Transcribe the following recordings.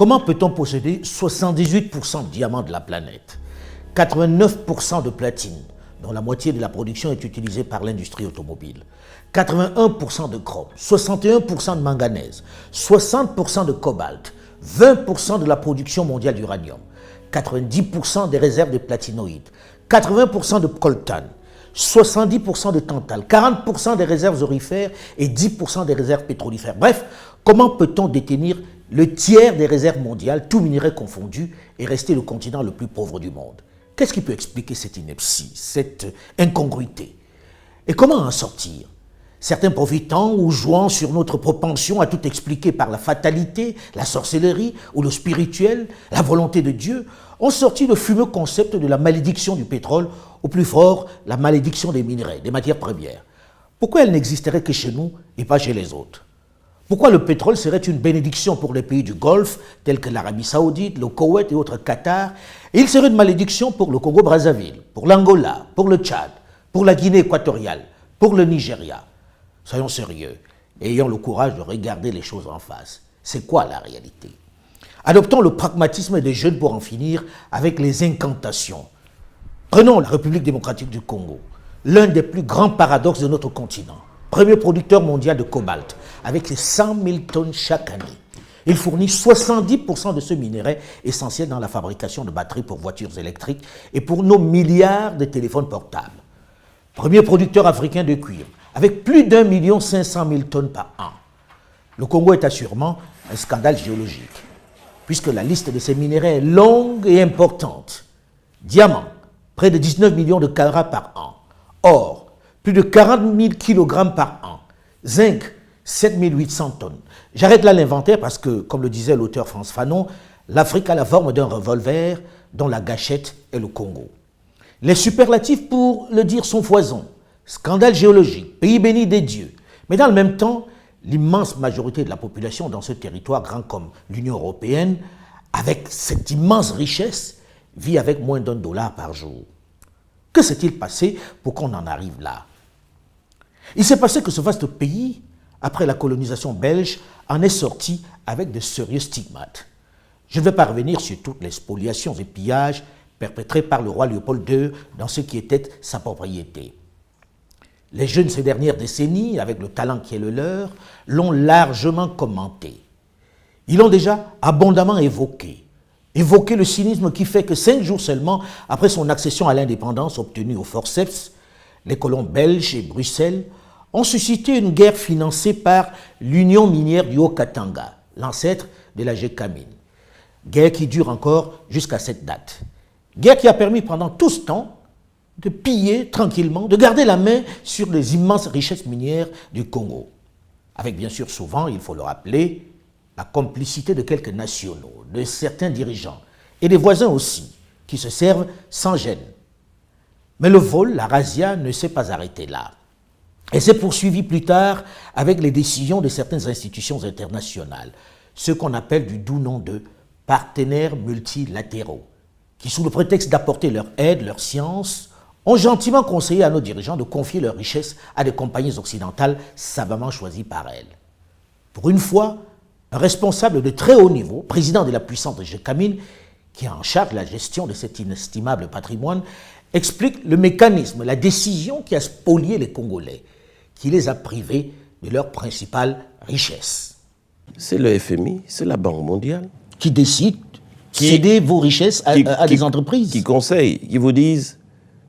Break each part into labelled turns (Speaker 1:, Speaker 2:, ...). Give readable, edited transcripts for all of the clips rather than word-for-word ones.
Speaker 1: Comment peut-on posséder 78% de diamants de la planète, 89% de platine, dont la moitié de la production est utilisée par l'industrie automobile, 81% de chrome, 61% de manganèse, 60% de cobalt, 20% de la production mondiale d'uranium, 90% des réserves de platinoïdes, 80% de coltan, 70% de tantal, 40% des réserves aurifères et 10% des réserves pétrolifères. Bref, comment peut-on détenir le tiers des réserves mondiales, tous minéraux confondus, et rester le continent le plus pauvre du monde? Qu'est-ce qui peut expliquer cette ineptie, cette incongruité? Et comment en sortir? Certains profitant ou jouant sur notre propension à tout expliquer par la fatalité, la sorcellerie ou le spirituel, la volonté de Dieu, ont sorti le fumeux concept de la malédiction du pétrole, ou plus fort, la malédiction des minerais, des matières premières. Pourquoi elle n'existerait que chez nous et pas chez les autres? Pourquoi le pétrole serait une bénédiction pour les pays du Golfe, tels que l'Arabie Saoudite, le Koweït et autres Qatar, et il serait une malédiction pour le Congo-Brazzaville, pour l'Angola, pour le Tchad, pour la Guinée équatoriale, pour le Nigeria? Soyons sérieux et ayons le courage de regarder les choses en face. C'est quoi la réalité? Adoptons le pragmatisme des jeunes pour en finir avec les incantations. Prenons la République démocratique du Congo, l'un des plus grands paradoxes de notre continent. Premier producteur mondial de cobalt, avec ses 100 000 tonnes chaque année. Il fournit 70% de ce minerai essentiel dans la fabrication de batteries pour voitures électriques et pour nos milliards de téléphones portables. Premier producteur africain de cuivre, avec plus d'1 500 000 tonnes par an. Le Congo est assurément un scandale géologique, puisque la liste de ces minéraux est longue et importante. Diamant, près de 19 millions de carats par an. Or, plus de 40 000 kg par an. Zinc, 7 800 tonnes. J'arrête là l'inventaire parce que, comme le disait l'auteur Frantz Fanon, l'Afrique a la forme d'un revolver dont la gâchette est le Congo. Les superlatifs, pour le dire, sont foison. Scandale géologique, pays béni des dieux. Mais dans le même temps, l'immense majorité de la population dans ce territoire grand comme l'Union européenne, avec cette immense richesse, vit avec moins d'$1 par jour. Que s'est-il passé pour qu'on en arrive là? Il s'est passé que ce vaste pays, après la colonisation belge, en est sorti avec de sérieux stigmates. Je ne vais pas revenir sur toutes les spoliations et pillages perpétrés par le roi Léopold II dans ce qui était sa propriété. Les jeunes ces dernières décennies, avec le talent qui est le leur, l'ont largement commenté. Ils l'ont déjà abondamment évoqué. Évoqué le cynisme qui fait que 5 jours seulement après son accession à l'indépendance obtenue au forceps, les colons belges et Bruxelles ont suscité une guerre financée par l'Union minière du Haut-Katanga, l'ancêtre de la GECAMINE. Guerre qui dure encore jusqu'à cette date. Guerre qui a permis pendant tout ce temps de piller tranquillement, de garder la main sur les immenses richesses minières du Congo. Avec bien sûr souvent, il faut le rappeler, la complicité de quelques nationaux, de certains dirigeants et des voisins aussi, qui se servent sans gêne. Mais le vol, la razzia, ne s'est pas arrêté là. Elle s'est poursuivie plus tard avec les décisions de certaines institutions internationales, ce qu'on appelle du doux nom de partenaires multilatéraux, qui sous le prétexte d'apporter leur aide, leur science, ont gentiment conseillé à nos dirigeants de confier leurs richesses à des compagnies occidentales savamment choisies par elles. Pour une fois, un responsable de très haut niveau, président de la puissante GECAMINE, qui est en charge de la gestion de cet inestimable patrimoine, explique le mécanisme, la décision qui a spolié les Congolais, qui les a privés de leur principale richesse.
Speaker 2: C'est le FMI, c'est la Banque mondiale.
Speaker 1: Qui décide de céder vos richesses à des entreprises.
Speaker 2: Qui conseillent, qui vous disent,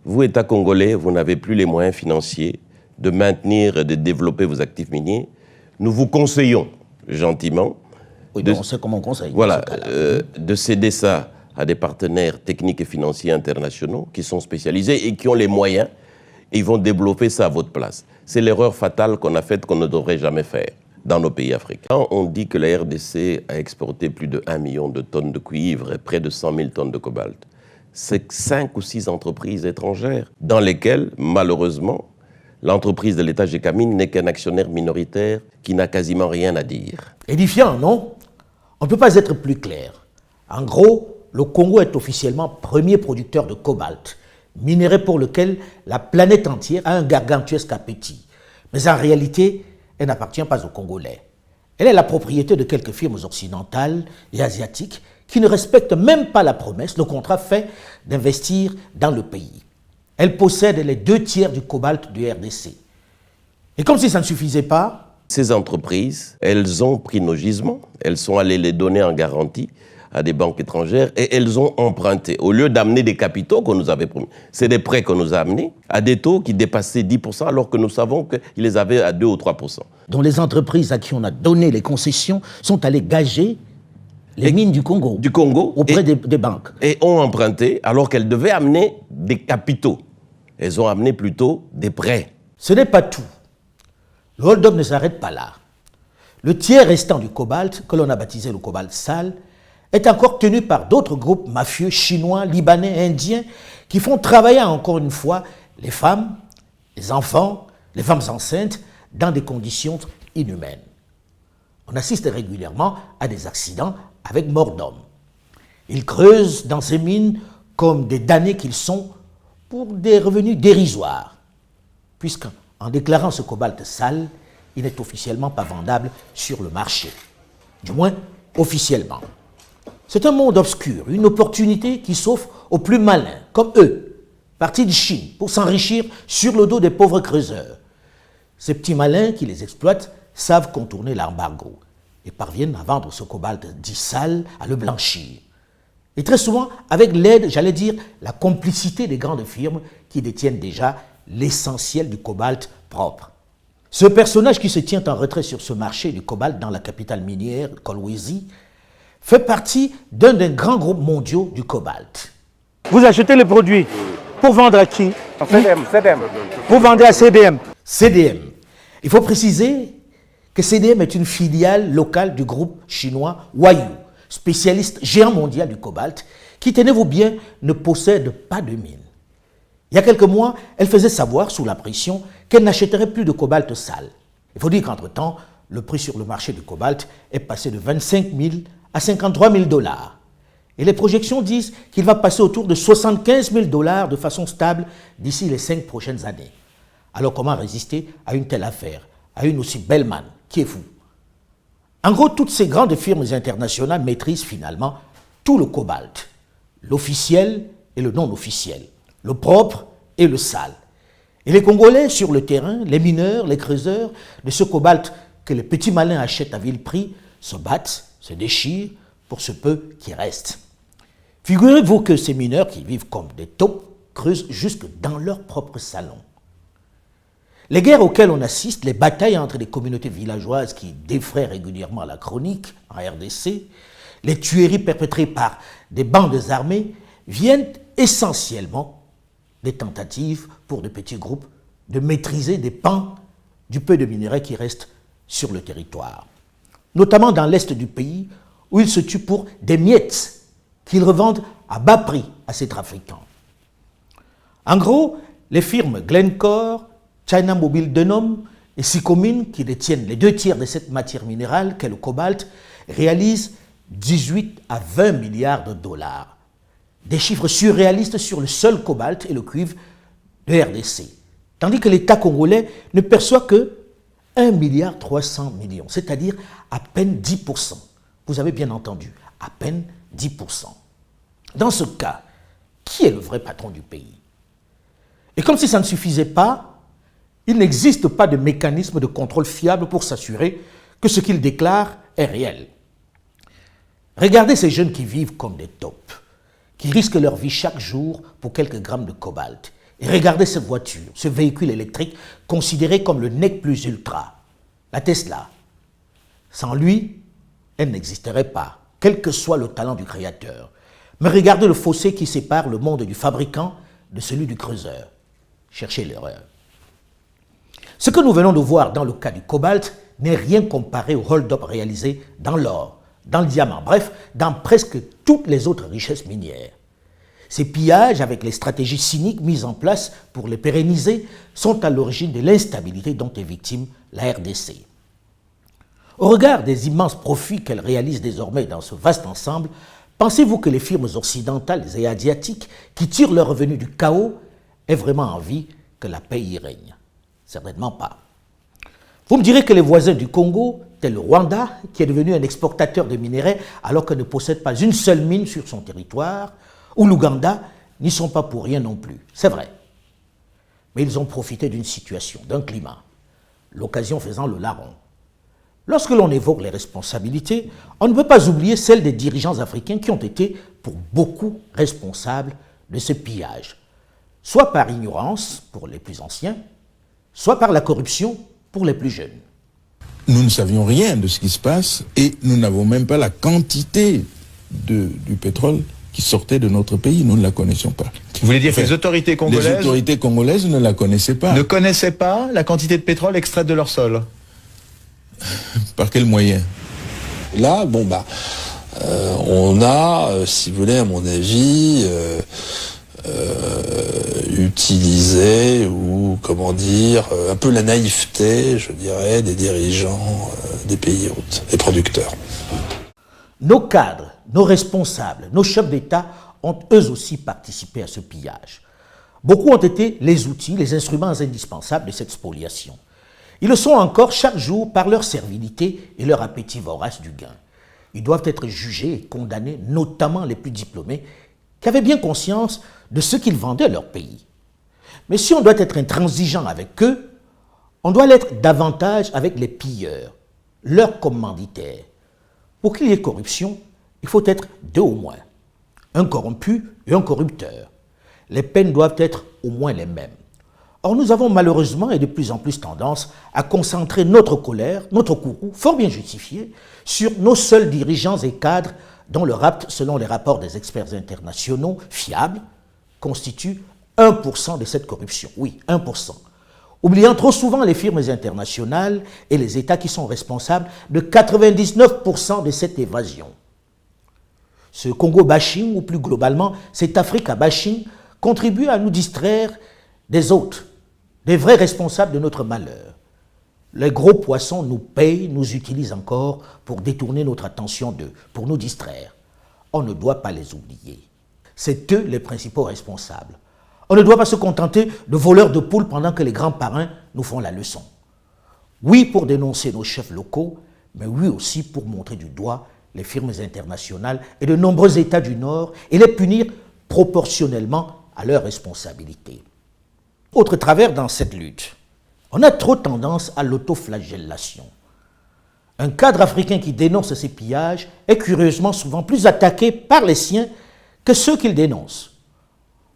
Speaker 2: vous, État congolais, vous n'avez plus les moyens financiers de maintenir et de développer vos actifs miniers. Nous vous conseillons gentiment.
Speaker 1: Oui, on sait comment on conseille.
Speaker 2: Voilà, de céder ça à des partenaires techniques et financiers internationaux qui sont spécialisés et qui ont les moyens et ils vont développer ça à votre place. C'est l'erreur fatale qu'on a faite, qu'on ne devrait jamais faire dans nos pays africains. On dit que la RDC a exporté plus de 1 million de tonnes de cuivre et près de 100 000 tonnes de cobalt. C'est 5 ou 6 entreprises étrangères dans lesquelles, malheureusement, l'entreprise de l'État GECAMINE n'est qu'un actionnaire minoritaire qui n'a quasiment rien à dire.
Speaker 1: Édifiant, non? On ne peut pas être plus clair. En gros, le Congo est officiellement premier producteur de cobalt, minerai pour lequel la planète entière a un gargantuesque appétit. Mais en réalité, elle n'appartient pas aux Congolais. Elle est la propriété de quelques firmes occidentales et asiatiques qui ne respectent même pas la promesse, le contrat fait d'investir dans le pays. Elle possède les 2/3 du cobalt du RDC. Et comme si ça ne suffisait pas,
Speaker 2: ces entreprises, elles ont pris nos gisements, elles sont allées les donner en garantie à des banques étrangères et elles ont emprunté. Au lieu d'amener des capitaux qu'on nous avait promis, c'est des prêts qu'on nous a amenés à des taux qui dépassaient 10% alors que nous savons qu'ils les avaient à 2 ou 3%.
Speaker 1: Dont les entreprises à qui on a donné les concessions sont allées gager les mines du Congo auprès des banques.
Speaker 2: Et ont emprunté alors qu'elles devaient amener des capitaux. Elles ont amené plutôt des prêts.
Speaker 1: Ce n'est pas tout. Le hold-up ne s'arrête pas là. Le tiers restant du cobalt, que l'on a baptisé le cobalt sale, est encore tenu par d'autres groupes mafieux chinois, libanais, indiens, qui font travailler encore une fois les femmes, les enfants, les femmes enceintes, dans des conditions inhumaines. On assiste régulièrement à des accidents avec mort d'homme. Ils creusent dans ces mines comme des damnés qu'ils sont pour des revenus dérisoires, puisqu'en déclarant ce cobalt sale, il n'est officiellement pas vendable sur le marché. Du moins, officiellement. C'est un monde obscur, une opportunité qui s'offre aux plus malins, comme eux, partis de Chine, pour s'enrichir sur le dos des pauvres creuseurs. Ces petits malins qui les exploitent savent contourner l'embargo et parviennent à vendre ce cobalt dit sale, à le blanchir. Et très souvent, avec l'aide, j'allais dire, la complicité des grandes firmes qui détiennent déjà l'essentiel du cobalt propre. Ce personnage qui se tient en retrait sur ce marché du cobalt dans la capitale minière, Kolwezi, fait partie d'un des grands groupes mondiaux du cobalt.
Speaker 3: Vous achetez le produit pour vendre à qui?
Speaker 4: CDM.
Speaker 3: Vous vendez à CDM.
Speaker 1: CDM. Il faut préciser que CDM est une filiale locale du groupe chinois Huayou, spécialiste géant mondial du cobalt, qui, tenez-vous bien, ne possède pas de mine. Il y a quelques mois, elle faisait savoir, sous la pression, qu'elle n'achèterait plus de cobalt sale. Il faut dire qu'entre-temps, le prix sur le marché du cobalt est passé de 25 000 à 53 000 $. Et les projections disent qu'il va passer autour de 75 000 $ de façon stable d'ici les 5 prochaines années. Alors comment résister à une telle affaire, à une aussi belle manne, qui est fou? En gros, toutes ces grandes firmes internationales maîtrisent finalement tout le cobalt, l'officiel et le non officiel, le propre et le sale. Et les Congolais sur le terrain, les mineurs, les creuseurs de ce cobalt que les petits malins achètent à vil prix, se battent, se déchirent pour ce peu qui reste. Figurez-vous que ces mineurs qui vivent comme des taupes creusent jusque dans leur propre salon. Les guerres auxquelles on assiste, les batailles entre les communautés villageoises qui défraient régulièrement la chronique en RDC, les tueries perpétrées par des bandes armées viennent essentiellement des tentatives pour de petits groupes de maîtriser des pans du peu de minerais qui restent sur le territoire. Notamment dans l'est du pays, où ils se tuent pour des miettes qu'ils revendent à bas prix à ces trafiquants. En gros, les firmes Glencore, China Mobile Denom et Sycomine, qui détiennent les 2/3 de cette matière minérale qu'est le cobalt, réalisent 18 à 20 milliards de $. Des chiffres surréalistes sur le seul cobalt et le cuivre de RDC. Tandis que l'État congolais ne perçoit que 1,3 milliard, c'est-à-dire à peine 10%. Vous avez bien entendu, à peine 10%. Dans ce cas, qui est le vrai patron du pays? Et comme si ça ne suffisait pas, il n'existe pas de mécanisme de contrôle fiable pour s'assurer que ce qu'il déclare est réel. Regardez ces jeunes qui vivent comme des taupes, qui risquent leur vie chaque jour pour quelques grammes de cobalt. Et regardez cette voiture, ce véhicule électrique considéré comme le nec plus ultra, la Tesla. Sans lui, elle n'existerait pas, quel que soit le talent du créateur. Mais regardez le fossé qui sépare le monde du fabricant de celui du creuseur. Cherchez l'erreur. Ce que nous venons de voir dans le cas du cobalt n'est rien comparé au hold-up réalisé dans l'or, dans le diamant, bref, dans presque toutes les autres richesses minières. Ces pillages, avec les stratégies cyniques mises en place pour les pérenniser, sont à l'origine de l'instabilité dont est victime la RDC. Au regard des immenses profits qu'elle réalise désormais dans ce vaste ensemble, pensez-vous que les firmes occidentales et asiatiques qui tirent leurs revenus du chaos aient vraiment envie que la paix y règne? Certainement pas. Vous me direz que les voisins du Congo, tel le Rwanda, qui est devenu un exportateur de minerais alors qu'il ne possède pas une seule mine sur son territoire, ou l'Ouganda, n'y sont pas pour rien non plus. C'est vrai. Mais ils ont profité d'une situation, d'un climat, l'occasion faisant le larron. Lorsque l'on évoque les responsabilités, on ne peut pas oublier celles des dirigeants africains qui ont été, pour beaucoup, responsables de ce pillage, soit par ignorance pour les plus anciens, soit par la corruption pour les plus jeunes.
Speaker 4: Nous ne savions rien de ce qui se passe et nous n'avons même pas la quantité du pétrole qui sortait de notre pays, nous ne la connaissions pas.
Speaker 5: Vous voulez dire que les autorités congolaises
Speaker 4: ne la connaissaient pas.
Speaker 5: Ne connaissaient pas la quantité de pétrole extraite de leur sol?
Speaker 4: Par quel moyen?
Speaker 6: Là, on a, si vous voulez, à mon avis, utilisé, ou comment dire, un peu la naïveté, je dirais, des dirigeants des pays hôtes, des producteurs.
Speaker 1: Nos cadres, nos responsables, nos chefs d'État ont eux aussi participé à ce pillage. Beaucoup ont été les outils, les instruments indispensables de cette spoliation. Ils le sont encore chaque jour par leur servilité et leur appétit vorace du gain. Ils doivent être jugés et condamnés, notamment les plus diplômés, qui avaient bien conscience de ce qu'ils vendaient à leur pays. Mais si on doit être intransigeant avec eux, on doit l'être davantage avec les pilleurs, leurs commanditaires. Pour qu'il y ait corruption, il faut être deux au moins, un corrompu et un corrupteur. Les peines doivent être au moins les mêmes. Or, nous avons malheureusement et de plus en plus tendance à concentrer notre colère, notre courroux, fort bien justifié, sur nos seuls dirigeants et cadres dont le rapt, selon les rapports des experts internationaux fiables, constitue 1% de cette corruption. Oui, 1%. Oubliant trop souvent les firmes internationales et les États qui sont responsables de 99% de cette évasion. Ce Congo-bashing, ou plus globalement, cet Africa-bashing, contribue à nous distraire des autres, des vrais responsables de notre malheur. Les gros poissons nous payent, nous utilisent encore pour détourner notre attention d'eux, pour nous distraire. On ne doit pas les oublier. C'est eux les principaux responsables. On ne doit pas se contenter de voleurs de poules pendant que les grands parrains nous font la leçon. Oui, pour dénoncer nos chefs locaux, mais oui aussi pour montrer du doigt les firmes internationales et de nombreux États du Nord et les punir proportionnellement à leurs responsabilités. Autre travers dans cette lutte, on a trop tendance à l'autoflagellation. Un cadre africain qui dénonce ces pillages est curieusement souvent plus attaqué par les siens que ceux qu'il dénonce.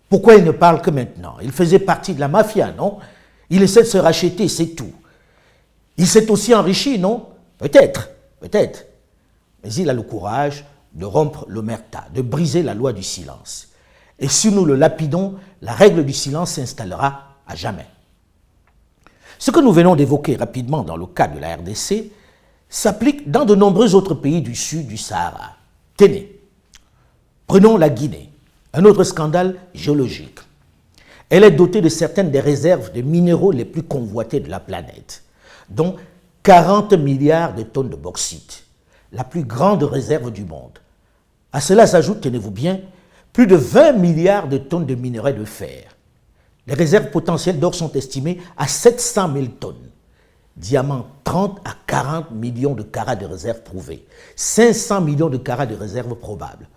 Speaker 1: Pourquoi il ne parle que maintenant? Il faisait partie de la mafia, non? Il essaie de se racheter, c'est tout. Il s'est aussi enrichi, non? Peut-être, peut-être. Mais il a le courage de rompre l'omerta, de briser la loi du silence. Et si nous le lapidons, la règle du silence s'installera à jamais. Ce que nous venons d'évoquer rapidement dans le cas de la RDC s'applique dans de nombreux autres pays du sud du Sahara. Tenez, prenons la Guinée, un autre scandale géologique. Elle est dotée de certaines des réserves de minéraux les plus convoités de la planète, dont 40 milliards de tonnes de bauxite, la plus grande réserve du monde. À cela s'ajoute, tenez-vous bien, plus de 20 milliards de tonnes de minerais de fer. Les réserves potentielles d'or sont estimées à 700 000 tonnes. Diamants, 30 à 40 millions de carats de réserves prouvées. 500 millions de carats de réserves probables.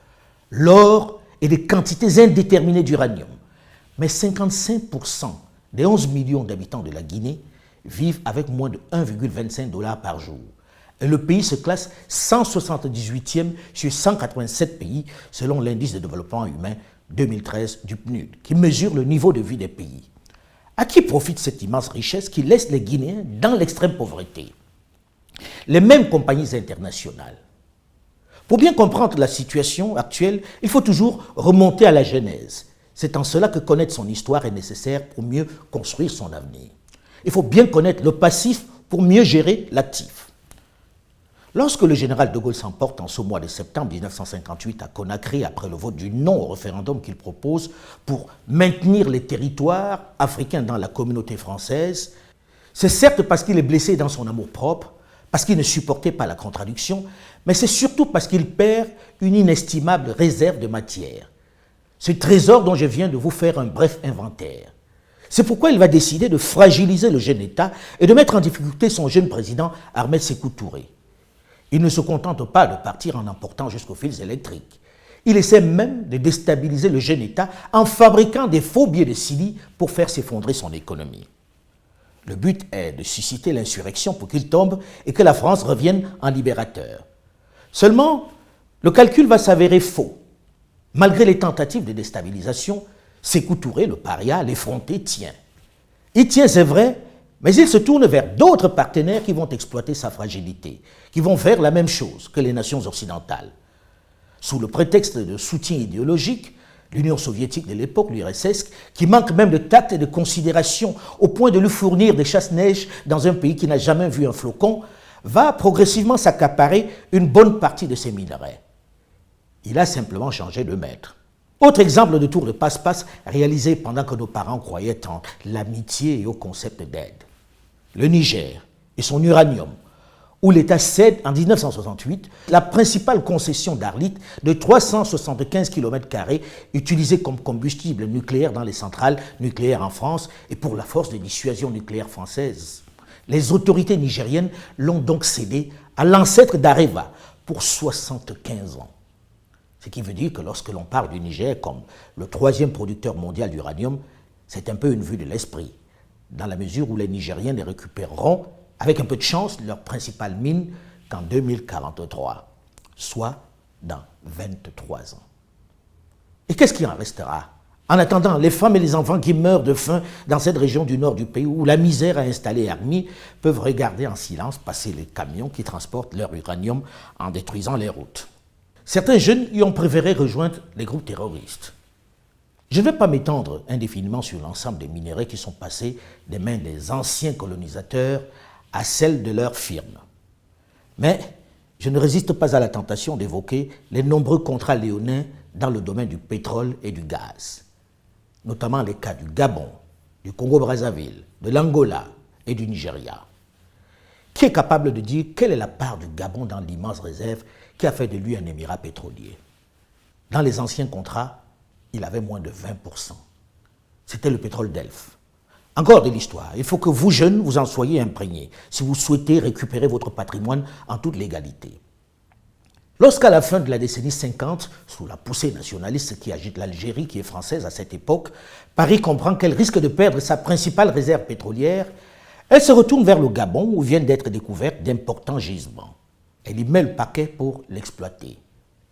Speaker 1: L'or et des quantités indéterminées d'uranium. Mais 55% des 11 millions d'habitants de la Guinée vivent avec moins de 1,25 $ par jour. Et le pays se classe 178e sur 187 pays selon l'indice de développement humain 2013 du PNUD, qui mesure le niveau de vie des pays. À qui profite cette immense richesse qui laisse les Guinéens dans l'extrême pauvreté? Les mêmes compagnies internationales. Pour bien comprendre la situation actuelle, il faut toujours remonter à la genèse. C'est en cela que connaître son histoire est nécessaire pour mieux construire son avenir. Il faut bien connaître le passif pour mieux gérer l'actif. Lorsque le général de Gaulle s'emporte en ce mois de septembre 1958 à Conakry après le vote du non au référendum qu'il propose pour maintenir les territoires africains dans la communauté française, c'est certes parce qu'il est blessé dans son amour-propre, parce qu'il ne supportait pas la contradiction, mais c'est surtout parce qu'il perd une inestimable réserve de matière. Ce trésor dont je viens de vous faire un bref inventaire. C'est pourquoi il va décider de fragiliser le jeune État et de mettre en difficulté son jeune président Ahmed Sékou Touré. Il ne se contente pas de partir en emportant jusqu'aux fils électriques. Il essaie même de déstabiliser le jeune État en fabriquant des faux billets de Sili pour faire s'effondrer son économie. Le but est de susciter l'insurrection pour qu'il tombe et que la France revienne en libérateur. Seulement, le calcul va s'avérer faux. Malgré les tentatives de déstabilisation, Sékou Touré, le paria, l'effronté, tient. Il tient, c'est vrai, mais il se tourne vers d'autres partenaires qui vont exploiter sa fragilité, qui vont faire la même chose que les nations occidentales. Sous le prétexte de soutien idéologique, l'Union soviétique de l'époque, l'URSS, qui manque même de tact et de considération au point de lui fournir des chasse-neige dans un pays qui n'a jamais vu un flocon, va progressivement s'accaparer une bonne partie de ses minerais. Il a simplement changé de maître. Autre exemple de tour de passe-passe réalisé pendant que nos parents croyaient en l'amitié et au concept d'aide. Le Niger et son uranium, où l'État cède en 1968 la principale concession d'Arlit de 375 km² utilisée comme combustible nucléaire dans les centrales nucléaires en France et pour la force de dissuasion nucléaire française. Les autorités nigériennes l'ont donc cédé à l'ancêtre d'Areva pour 75 ans. Ce qui veut dire que lorsque l'on parle du Niger comme le troisième producteur mondial d'uranium, c'est un peu une vue de l'esprit, dans la mesure où les Nigériens les récupéreront, avec un peu de chance, leur principale mine qu'en 2043, soit dans 23 ans. Et qu'est-ce qui en restera? En attendant, les femmes et les enfants qui meurent de faim dans cette région du nord du pays où la misère a installé Armi peuvent regarder en silence passer les camions qui transportent leur uranium en détruisant les routes. Certains jeunes y ont préféré rejoindre les groupes terroristes. Je ne vais pas m'étendre indéfiniment sur l'ensemble des minerais qui sont passés des mains des anciens colonisateurs à celles de leurs firmes. Mais je ne résiste pas à la tentation d'évoquer les nombreux contrats léonins dans le domaine du pétrole et du gaz, notamment les cas du Gabon, du Congo-Brazzaville, de l'Angola et du Nigeria. Qui est capable de dire quelle est la part du Gabon dans l'immense réserve qui a fait de lui un émirat pétrolier? Dans les anciens contrats, il avait moins de 20%. C'était le pétrole d'Elf. Encore de l'histoire. Il faut que vous, jeunes, vous en soyez imprégnés si vous souhaitez récupérer votre patrimoine en toute légalité. Lorsqu'à la fin de la décennie 50, sous la poussée nationaliste qui agite l'Algérie, qui est française à cette époque, Paris comprend qu'elle risque de perdre sa principale réserve pétrolière, elle se retourne vers le Gabon où viennent d'être découvertes d'importants gisements. Elle y met le paquet pour l'exploiter.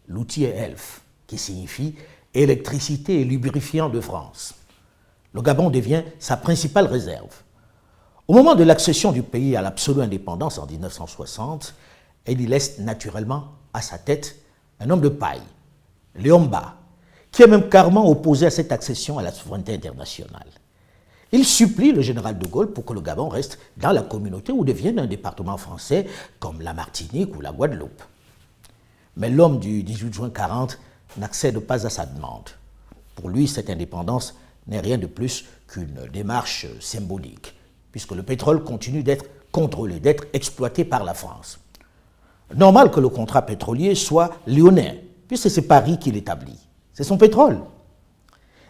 Speaker 1: L'outil est ELF, qui signifie électricité et lubrifiant de France. Le Gabon devient sa principale réserve. Au moment de l'accession du pays à l'absolue indépendance en 1960, elle y laisse naturellement à sa tête un homme de paille, Léomba, qui est même carrément opposé à cette accession à la souveraineté internationale. Il supplie le général de Gaulle pour que le Gabon reste dans la communauté ou devienne un département français comme la Martinique ou la Guadeloupe. Mais l'homme du 18 juin 40 n'accède pas à sa demande. Pour lui, cette indépendance n'est rien de plus qu'une démarche symbolique, puisque le pétrole continue d'être contrôlé, d'être exploité par la France. Normal que le contrat pétrolier soit lyonnais, puisque c'est Paris qui l'établit. C'est son pétrole.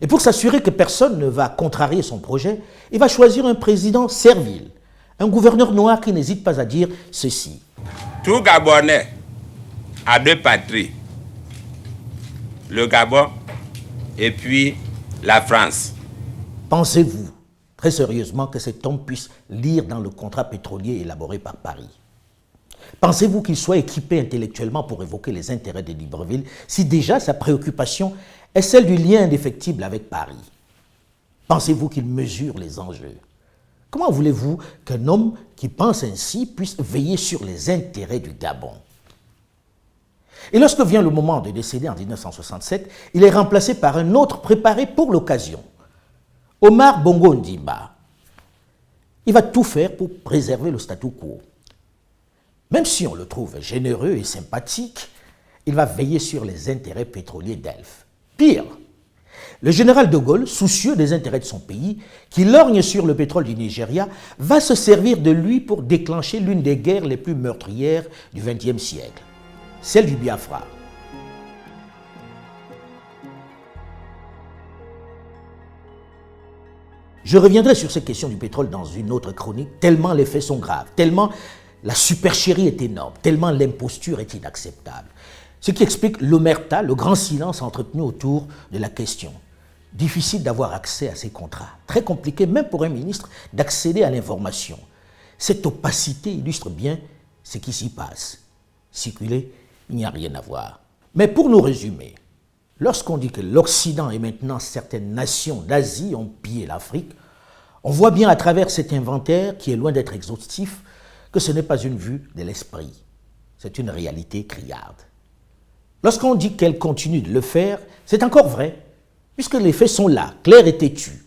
Speaker 1: Et pour s'assurer que personne ne va contrarier son projet, il va choisir un président servile, un gouverneur noir qui n'hésite pas à dire ceci.
Speaker 7: Tout Gabonais a deux patries, le Gabon et puis la France.
Speaker 1: Pensez-vous, très sérieusement, que cet homme puisse lire dans le contrat pétrolier élaboré par Paris? Pensez-vous qu'il soit équipé intellectuellement pour évoquer les intérêts de Libreville, si déjà sa préoccupation est celle du lien indéfectible avec Paris? Pensez-vous qu'il mesure les enjeux? Comment voulez-vous qu'un homme qui pense ainsi puisse veiller sur les intérêts du Gabon? Et lorsque vient le moment de décéder en 1967, il est remplacé par un autre préparé pour l'occasion, Omar Bongo Ondimba. Il va tout faire pour préserver le statu quo. Même si on le trouve généreux et sympathique, il va veiller sur les intérêts pétroliers d'Elf. Pire, le général de Gaulle, soucieux des intérêts de son pays, qui lorgne sur le pétrole du Nigeria, va se servir de lui pour déclencher l'une des guerres les plus meurtrières du XXe siècle, celle du Biafra. Je reviendrai sur cette question du pétrole dans une autre chronique, tellement les faits sont graves, tellement La supercherie est énorme, tellement l'imposture est inacceptable. Ce qui explique l'omerta, le grand silence entretenu autour de la question. Difficile d'avoir accès à ces contrats. Très compliqué, même pour un ministre, d'accéder à l'information. Cette opacité illustre bien ce qui s'y passe. Circuler, il n'y a rien à voir. Mais pour nous résumer, lorsqu'on dit que l'Occident et maintenant certaines nations d'Asie ont pillé l'Afrique, on voit bien à travers cet inventaire, qui est loin d'être exhaustif, que ce n'est pas une vue de l'esprit. C'est une réalité criarde. Lorsqu'on dit qu'elle continue de le faire, c'est encore vrai, puisque les faits sont là, clairs et têtus.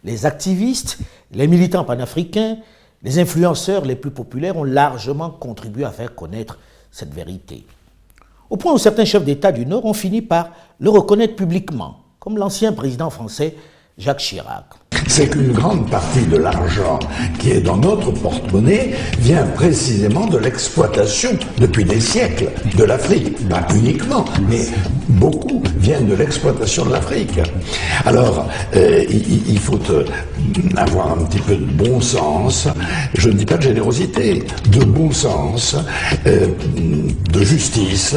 Speaker 1: Les activistes, les militants panafricains, les influenceurs les plus populaires ont largement contribué à faire connaître cette vérité. Au point où certains chefs d'État du Nord ont fini par le reconnaître publiquement, comme l'ancien président français Jacques Chirac.
Speaker 8: C'est qu'une grande partie de l'argent qui est dans notre porte-monnaie vient précisément de l'exploitation, depuis des siècles, de l'Afrique. Pas uniquement, mais beaucoup viennent de l'exploitation de l'Afrique. Alors, il faut avoir un petit peu de bon sens, je ne dis pas de générosité, de bon sens, de justice,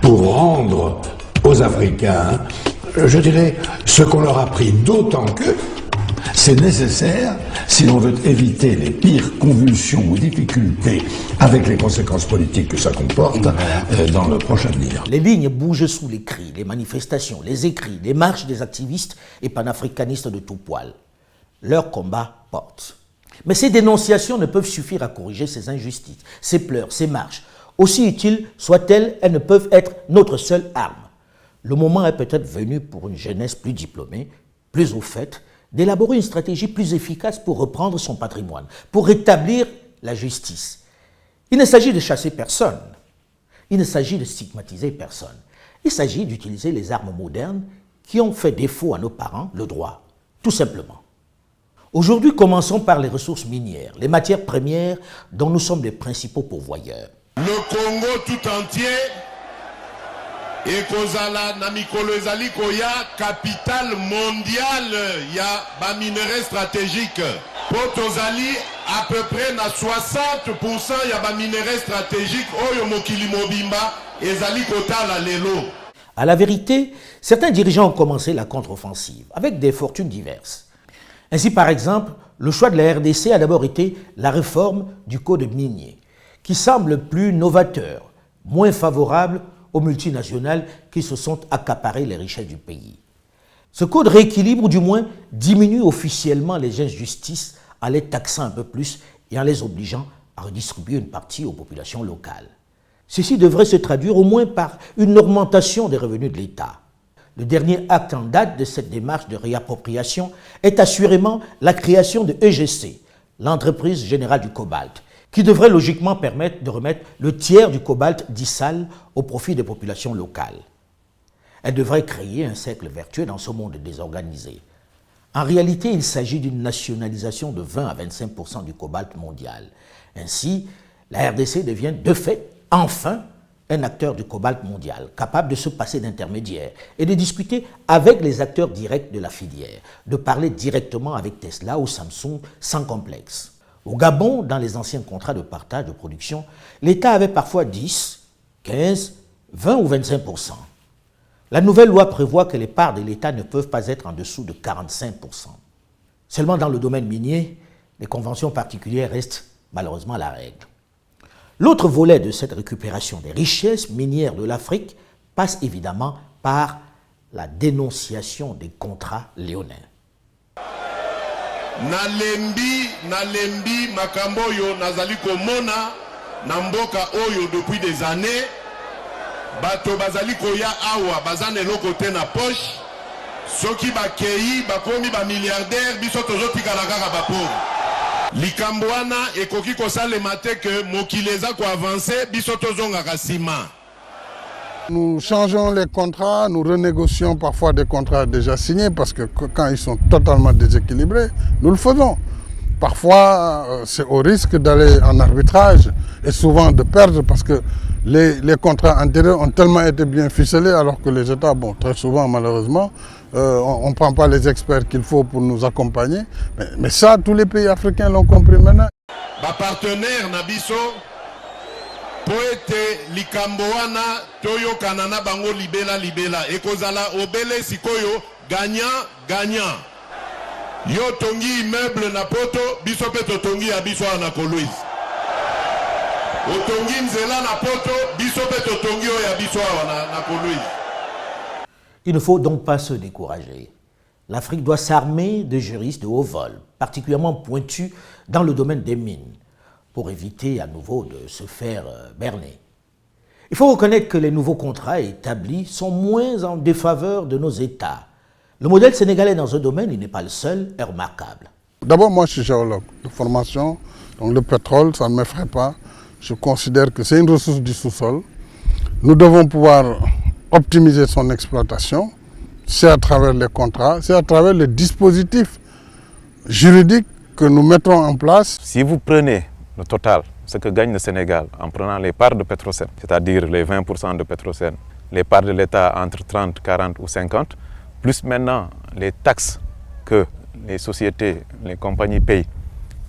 Speaker 8: pour rendre aux Africains, je dirais, ce qu'on leur a pris, d'autant que c'est nécessaire si l'on veut éviter les pires convulsions ou difficultés avec les conséquences politiques que ça comporte dans le prochain avenir.
Speaker 1: Les lignes bougent sous les cris, les manifestations, les écrits, les marches des activistes et panafricanistes de tout poil. Leur combat porte. Mais ces dénonciations ne peuvent suffire à corriger ces injustices, ces pleurs, ces marches. Aussi utiles soient-elles, elles ne peuvent être notre seule arme. Le moment est peut-être venu pour une jeunesse plus diplômée, plus au fait, d'élaborer une stratégie plus efficace pour reprendre son patrimoine, pour rétablir la justice. Il ne s'agit de chasser personne, il ne s'agit de stigmatiser personne. Il s'agit d'utiliser les armes modernes qui ont fait défaut à nos parents, le droit, tout simplement. Aujourd'hui, commençons par les ressources minières, les matières premières dont nous sommes les principaux pourvoyeurs.
Speaker 9: Le Congo tout entier et kozala na mikolo ezali koya capitale mondiale ya ba minerais stratégique. Potozali à peu près na 60% ya ba minerais stratégique oyo mokili mobimba ezali kotala lelo.
Speaker 1: À la vérité, certains dirigeants ont commencé la contre-offensive avec des fortunes diverses. Ainsi, par exemple, le choix de la RDC a d'abord été la réforme du code minier, qui semble plus novateur, moins favorable aux multinationales qui se sont accaparées les richesses du pays. Ce code rééquilibre ou du moins diminue officiellement les injustices en les taxant un peu plus et en les obligeant à redistribuer une partie aux populations locales. Ceci devrait se traduire au moins par une augmentation des revenus de l'État. Le dernier acte en date de cette démarche de réappropriation est assurément la création de EGC, l'entreprise générale du cobalt, qui devrait logiquement permettre de remettre le tiers du cobalt dit sale au profit des populations locales. Elle devrait créer un cercle vertueux dans ce monde désorganisé. En réalité, il s'agit d'une nationalisation de 20 à 25% du cobalt mondial. Ainsi, la RDC devient de fait, enfin, un acteur du cobalt mondial, capable de se passer d'intermédiaires et de discuter avec les acteurs directs de la filière, de parler directement avec Tesla ou Samsung sans complexe. Au Gabon, dans les anciens contrats de partage de production, l'État avait parfois 10, 15, 20 ou 25%. La nouvelle loi prévoit que les parts de l'État ne peuvent pas être en dessous de 45%. Seulement dans le domaine minier, les conventions particulières restent malheureusement la règle. L'autre volet de cette récupération des richesses minières de l'Afrique passe évidemment par la dénonciation des contrats léonins.
Speaker 9: Nalembi makambo oyo nazali komona na mboka oyo depuis des années bato bazali koya awa bazane eloko te na poche soki bakei bakomi ba milliardaire biso tozotikala kaka bapauvre likambo wana ekoki kosalema te ke mokili eza koavanse biso tozongaka nsima.
Speaker 10: Nous changeons les contrats, nous renégocions parfois des contrats déjà signés parce que quand ils sont totalement déséquilibrés, nous le faisons. Parfois, c'est au risque d'aller en arbitrage et souvent de perdre parce que Les contrats antérieurs ont tellement été bien ficelés alors que les États, bon, très souvent malheureusement, on ne prend pas les experts qu'il faut pour nous accompagner. Mais ça, tous les pays africains l'ont compris maintenant.
Speaker 9: Ma partenaire Nabiso, poete likamboana toyo kanana bango libela ekozala obele sikoyo gagnant. Yo tongi immeuble na poto, biso pe tongi ya biso na Kolwezi. Otongi nzela na poto, biso pe tongi ya biso na Kolwezi.
Speaker 1: Il ne faut donc pas se décourager. L'Afrique doit s'armer de juristes de haut vol, particulièrement pointus dans le domaine des mines, pour éviter à nouveau de se faire berner. Il faut reconnaître que les nouveaux contrats établis sont moins en défaveur de nos États. Le modèle sénégalais dans ce domaine, il n'est pas le seul, est remarquable.
Speaker 10: D'abord, moi je suis géologue de formation, donc le pétrole, ça ne m'effraie pas. Je considère que c'est une ressource du sous-sol. Nous devons pouvoir optimiser son exploitation. C'est à travers les contrats, c'est à travers les dispositifs juridiques que nous mettrons en place.
Speaker 11: Si vous prenez le total, ce que gagne le Sénégal en prenant les parts de Petrosen, c'est-à-dire les 20% de Petrosen, les parts de l'État entre 30, 40 ou 50, plus maintenant les taxes que les sociétés, les compagnies payent,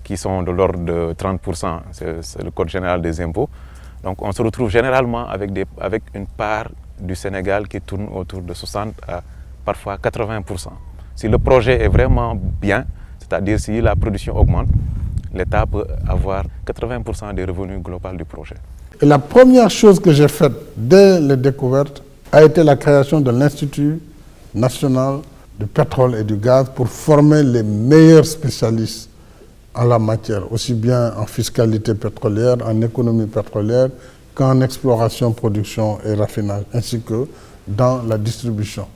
Speaker 11: qui sont de l'ordre de 30%, c'est le Code général des impôts. Donc on se retrouve généralement avec une part du Sénégal qui tourne autour de 60 à parfois 80%. Si le projet est vraiment bien, c'est-à-dire si la production augmente, l'État peut avoir 80% des revenus globaux du projet.
Speaker 10: Et la première chose que j'ai faite dès les découvertes a été la création de l'Institut national du pétrole et du gaz pour former les meilleurs spécialistes en la matière, aussi bien en fiscalité pétrolière, en économie pétrolière, qu'en exploration, production et raffinage, ainsi que dans la distribution.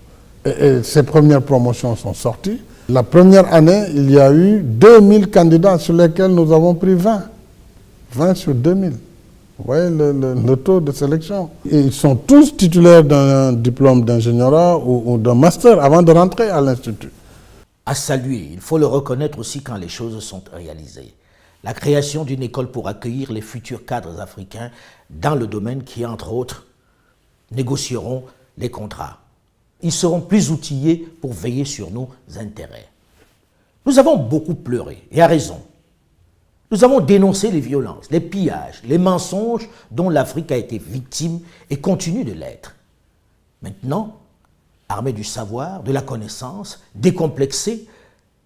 Speaker 10: Et ces premières promotions sont sorties. La première année, il y a eu 2000 candidats sur lesquels nous avons pris 20. 20 sur 2000. Vous voyez le taux de sélection. Et ils sont tous titulaires d'un diplôme d'ingénierat ou d'un master avant de rentrer à l'Institut.
Speaker 1: À saluer, il faut le reconnaître aussi quand les choses sont réalisées. La création d'une école pour accueillir les futurs cadres africains dans le domaine qui, entre autres, négocieront les contrats. Ils seront plus outillés pour veiller sur nos intérêts. Nous avons beaucoup pleuré, et à raison. Nous avons dénoncé les violences, les pillages, les mensonges dont l'Afrique a été victime et continue de l'être. Maintenant, armés du savoir, de la connaissance, décomplexés,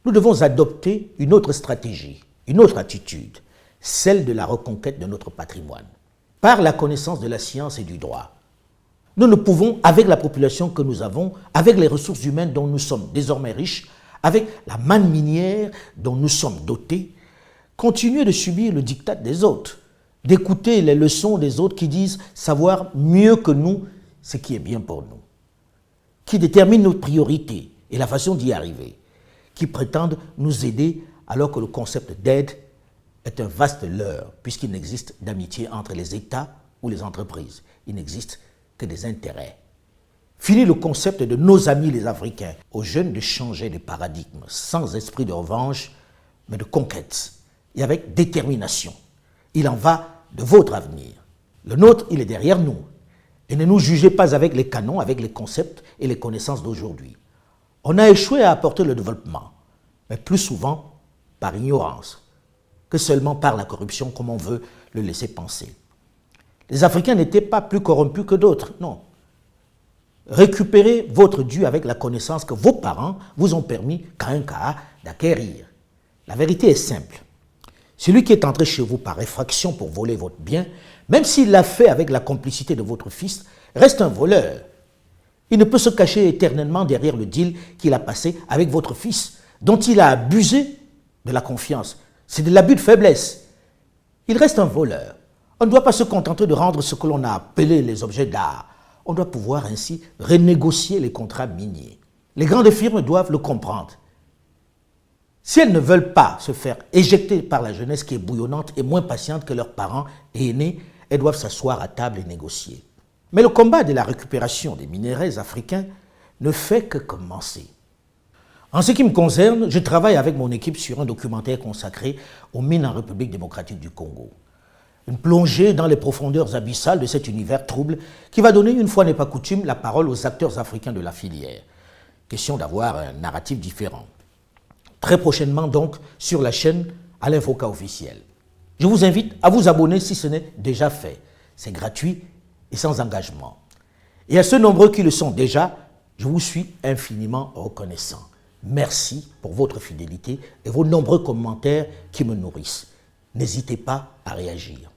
Speaker 1: nous devons adopter une autre stratégie, une autre attitude, celle de la reconquête de notre patrimoine, par la connaissance de la science et du droit. Nous ne pouvons, avec la population que nous avons, avec les ressources humaines dont nous sommes désormais riches, avec la manne minière dont nous sommes dotés, continuer de subir le diktat des autres, d'écouter les leçons des autres qui disent savoir mieux que nous ce qui est bien pour nous, qui déterminent nos priorités et la façon d'y arriver, qui prétendent nous aider alors que le concept d'aide est un vaste leurre, puisqu'il n'existe d'amitié entre les États ou les entreprises. Il n'existe que des intérêts. Fini le concept de nos amis les Africains. Aux jeunes de changer de paradigme, sans esprit de revanche, mais de conquête, et avec détermination. Il en va de votre avenir. Le nôtre, il est derrière nous. Et ne nous jugez pas avec les canons, avec les concepts et les connaissances d'aujourd'hui. On a échoué à apporter le développement, mais plus souvent par ignorance, que seulement par la corruption, comme on veut le laisser penser. Les Africains n'étaient pas plus corrompus que d'autres, non. Récupérez votre dû avec la connaissance que vos parents vous ont permis, qu'à un cas, d'acquérir. La vérité est simple. Celui qui est entré chez vous par effraction pour voler votre bien, même s'il l'a fait avec la complicité de votre fils, reste un voleur. Il ne peut se cacher éternellement derrière le deal qu'il a passé avec votre fils, dont il a abusé de la confiance. C'est de l'abus de faiblesse. Il reste un voleur. On ne doit pas se contenter de rendre ce que l'on a appelé les objets d'art. On doit pouvoir ainsi renégocier les contrats miniers. Les grandes firmes doivent le comprendre. Si elles ne veulent pas se faire éjecter par la jeunesse qui est bouillonnante et moins patiente que leurs parents et aînés, elles doivent s'asseoir à table et négocier. Mais le combat de la récupération des minéraux africains ne fait que commencer. En ce qui me concerne, je travaille avec mon équipe sur un documentaire consacré aux mines en République démocratique du Congo. Une plongée dans les profondeurs abyssales de cet univers trouble qui va donner, une fois n'est pas coutume, la parole aux acteurs africains de la filière. Question d'avoir un narratif différent. Très prochainement donc sur la chaîne Alain Foka officiel. Je vous invite à vous abonner si ce n'est déjà fait. C'est gratuit et sans engagement. Et à ceux nombreux qui le sont déjà, je vous suis infiniment reconnaissant. Merci pour votre fidélité et vos nombreux commentaires qui me nourrissent. N'hésitez pas à réagir.